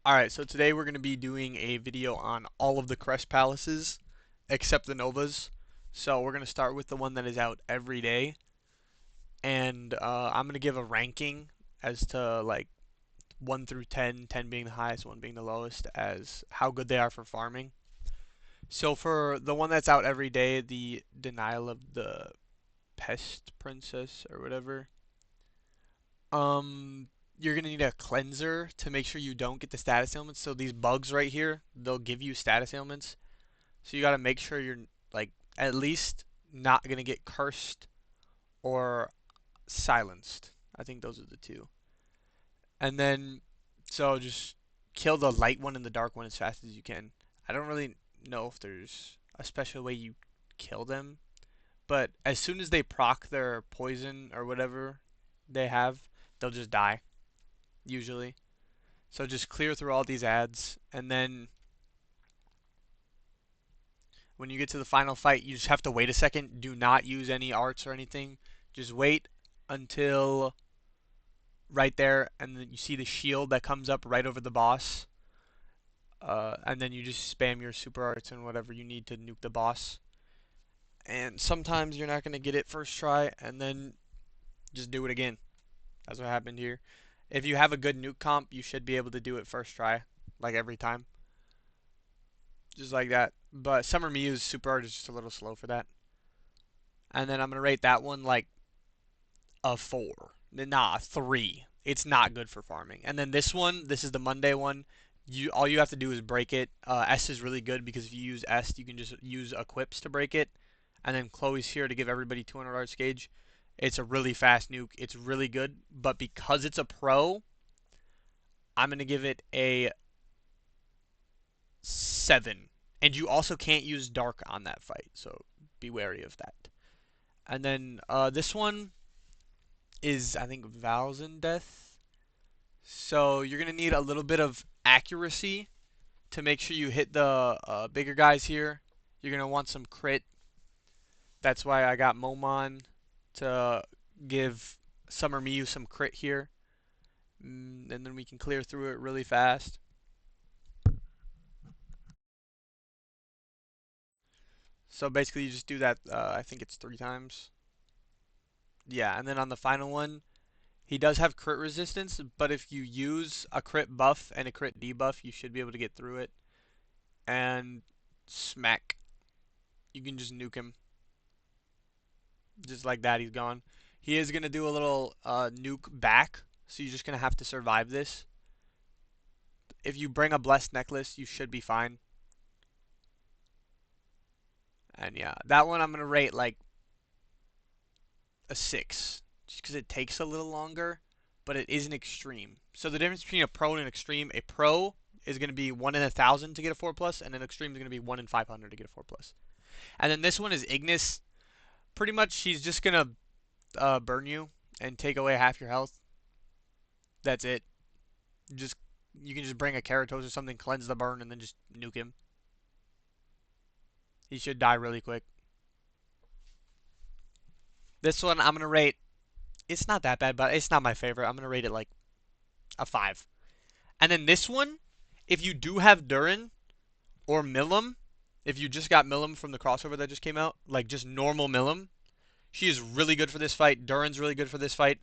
Alright, so today we're going to be doing a video on all of the Crest palaces, except the Novas. So we're going to start with the one that is out every day, and I'm going to give a ranking as to like 1 through 10, 10 being the highest, 1 being the lowest, as how good they are for farming. So for the one that's out every day, the Denial of the Pest Princess, or whatever, Um, you're gonna need a cleanser to make sure you don't get the status ailments. So these bugs right here, they'll give you status ailments. So you gotta make sure you're like at least not gonna get cursed or silenced. I think those are the two. And then so just kill the light one and the dark one as fast as you can. I don't really know if there's a special way you kill them, but as soon as they proc their poison or whatever they have, they'll just die usually. So just clear through all these ads, and then when you get to the final fight, you just have to wait a second. Do not use any arts or anything. Just wait until right there, and then you see the shield that comes up right over the boss. And then you just spam your super arts and whatever you need to nuke the boss. And sometimes you're not going to get it first try, and then just do it again. That's what happened here. If you have a good nuke comp, you should be able to do it first try, like every time. Just like that. But Summer Mew's super art is just a little slow for that. And then I'm gonna rate that one like a 4. Nah, a 3. It's not good for farming. And then this one, this is the Monday one. All you have to do is break it. S is really good because if you use S, you can just use equips to break it. And then Chloe's here to give everybody 200 arts gauge. It's a really fast nuke. It's really good, but because it's a pro, I'm gonna give it a 7. And you also can't use dark on that fight, so be wary of that. And then this one is, I think, Valzandeth. So you're going to need a little bit of accuracy to make sure you hit the bigger guys here. You're going to want some crit. That's why I got Momon to give Summer Mew some crit here. And then we can clear through it really fast. So basically you just do that, I think it's 3 times. Yeah, and then on the final one, he does have crit resistance, but if you use a crit buff and a crit debuff, you should be able to get through it. And smack. You can just nuke him. Just like that, he's gone. He is going to do a little nuke back, so you're just going to have to survive this. If you bring a blessed necklace, you should be fine. And yeah, that one I'm going to rate like a 6. Just because it takes a little longer, but it is an extreme. So the difference between a pro and an extreme, a pro is going to be 1 in 1,000 to get a 4+, and an extreme is going to be 1 in 500 to get a 4+. And then this one is Ignis. Pretty much, she's just going to burn you and take away half your health. That's it. Just You can just bring a Keratos or something, cleanse the burn, and then just nuke him. He should die really quick. This one I'm going to rate, it's not that bad, but it's not my favorite. I'm going to rate it like a 5. And then this one, if you do have Duren or Milim, if you just got Milim from the crossover that just came out, like just normal Milim, she is really good for this fight. Duren's really good for this fight.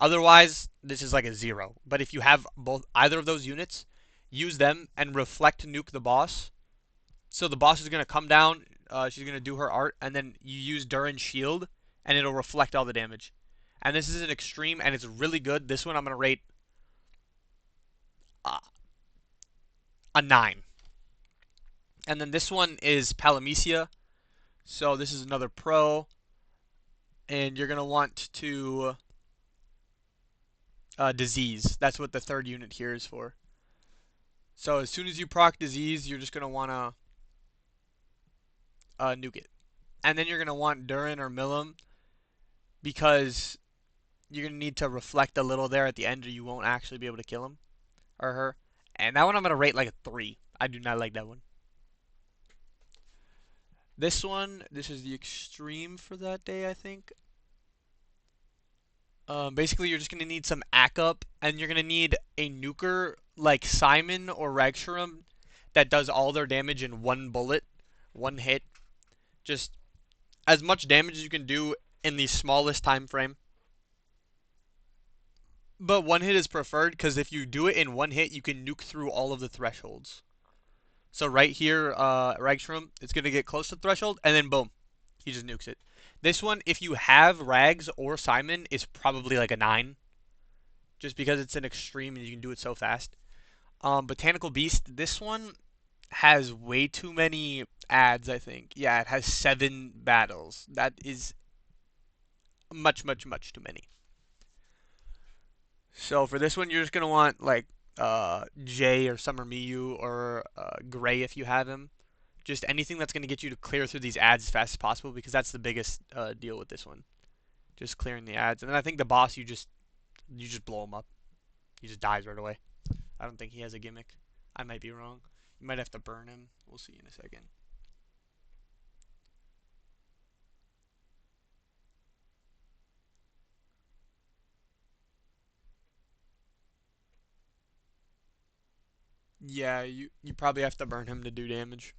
Otherwise, this is like a 0. But if you have either of those units, use them and reflect nuke the boss. So the boss is going to come down, she's going to do her art, and then you use Duren's shield, and it'll reflect all the damage. And this is an extreme, and it's really good. This one I'm going to rate a 9. And then this one is Palomia. So this is another pro. And you're going to want to disease. That's what the third unit here is for. So as soon as you proc disease, you're just going to want to nuke it. And then you're going to want Duren or Milim because you're going to need to reflect a little there at the end or you won't actually be able to kill him or her. And that one I'm going to rate like a 3. I do not like that one. This one, this is the extreme for that day, I think. Basically, you're just going to need some ACK up, and you're going to need a nuker like Simon or Ragshram that does all their damage in one bullet, one hit. Just as much damage as you can do in the smallest time frame. But one hit is preferred because if you do it in one hit, you can nuke through all of the thresholds. So right here, Ragshram, it's going to get close to the threshold, and then boom, he just nukes it. This one, if you have Rags or Simon, is probably like a 9, just because it's an extreme and you can do it so fast. Botanical Beast, this one has way too many ads, I think. Yeah, it has 7 battles. That is much, much, much too many. So for this one, you're just going to want like Jay or Summer Miyu or Gray if you have him. Just anything that's going to get you to clear through these ads as fast as possible because that's the biggest deal with this one. Just clearing the ads. And then I think the boss, you just blow him up. He just dies right away. I don't think he has a gimmick. I might be wrong. You might have to burn him. We'll see in a second. Yeah, you probably have to burn him to do damage.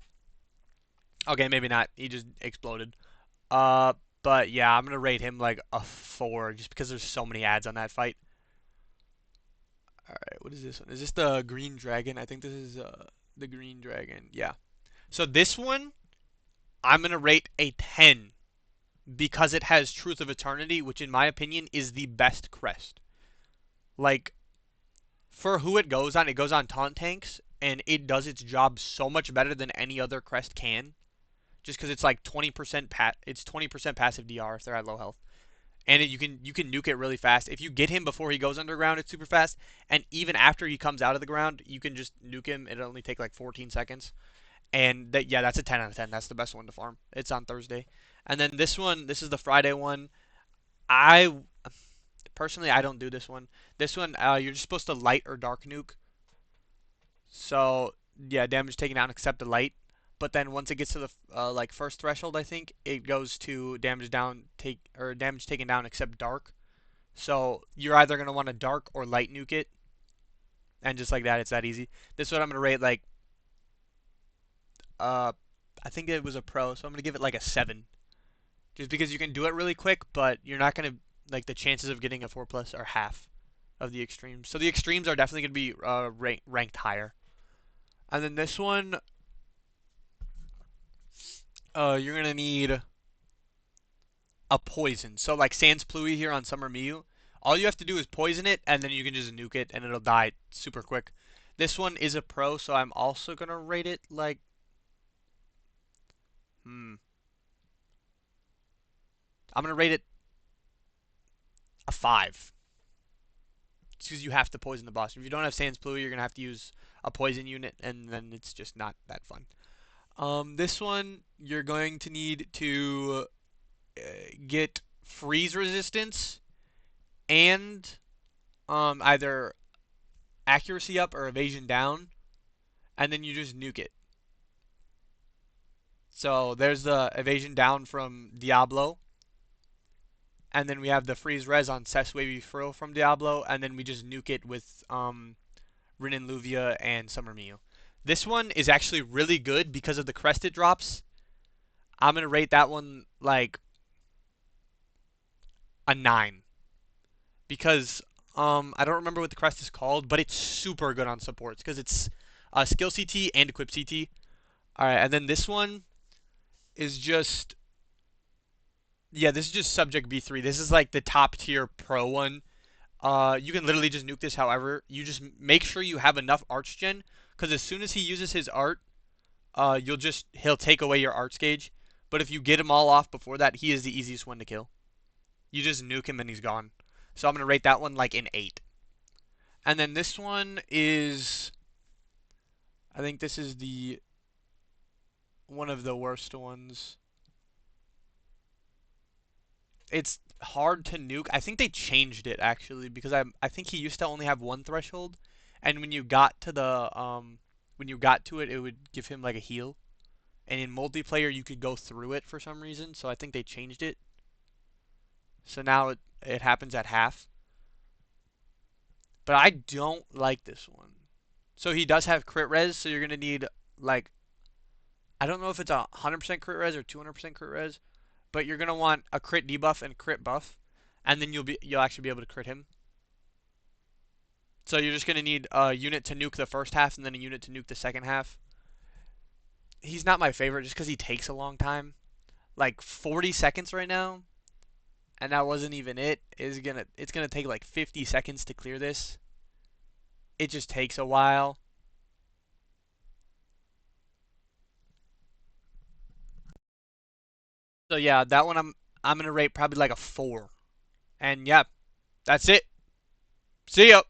Okay, maybe not. He just exploded. Uh, but yeah, I'm gonna rate him like a 4 just because there's so many ads on that fight. All right, what is this one? Is this the green dragon? I think this is the green dragon. Yeah. So this one I'm gonna rate a 10 because it has Truth of Eternity, which in my opinion is the best crest. Like for who it goes on taunt tanks, and it does its job so much better than any other crest can. Just because it's like 20% it's 20% passive DR if they're at low health, and you can nuke it really fast. If you get him before he goes underground, it's super fast, and even after he comes out of the ground, you can just nuke him. It'll only take like 14 seconds, and yeah, that's a 10 out of 10. That's the best one to farm. It's on Thursday, and then this one, this is the Friday one. I personally I don't do this one. This one, you're just supposed to light or dark nuke. So yeah, damage taken down except the light. But then once it gets to the like first threshold, I think it goes to damage taken down except dark. So you're either gonna want to dark or light nuke it, and just like that, it's that easy. This one I'm gonna rate like uh, I think it was a pro, so I'm gonna give it like a 7, just because you can do it really quick, but you're not gonna like the chances of getting a 4 plus are half of the extremes. So the extremes are definitely gonna be ranked higher. And then this one, you're gonna need a poison. So like Sans Pluie here on Summer Miyu, all you have to do is poison it, and then you can just nuke it, and it'll die super quick. This one is a pro, so I'm also gonna rate it like, I'm gonna rate it a 5. Because you have to poison the boss. If you don't have Sans Pluie, you're gonna have to use a poison unit, and then it's just not that fun. This one you're going to need to get freeze resistance and either accuracy up or evasion down, and then you just nuke it. So there's the evasion down from Diablo, and then we have the freeze res on Cess Wavy Frill from Diablo, and then we just nuke it with Rin and Luvia and Summer Miyu. This one is actually really good because of the crest it drops. I'm gonna rate that one like a 9 because I don't remember what the crest is called, but it's super good on supports because it's skill CT and equip CT. All right, and then this one is just, yeah, this is just subject B3. This is like the top tier pro one. You can literally just nuke this. However, you just make sure you have enough arch gen because as soon as he uses his art, he'll take away your arts gauge. But if you get him all off before that, he is the easiest one to kill. You just nuke him and he's gone. So I'm gonna rate that one like an 8. And then this one is, I think this is the one of the worst ones. It's hard to nuke. I think they changed it actually because I think he used to only have one threshold, and when you got to it, it would give him like a heal. And in multiplayer, you could go through it for some reason. So I think they changed it. So now it happens at half. But I don't like this one. So he does have crit res, so you're gonna need like I don't know if it's 100% crit res or 200% crit res, but you're gonna want a crit debuff and crit buff, and then you'll actually be able to crit him. So you're just gonna need a unit to nuke the first half and then a unit to nuke the second half. He's not my favorite just because he takes a long time, like 40 seconds right now, and that wasn't even it. It's gonna take like 50 seconds to clear this. It just takes a while. So yeah, that one I'm gonna rate probably like a 4. And yeah, that's it. See ya.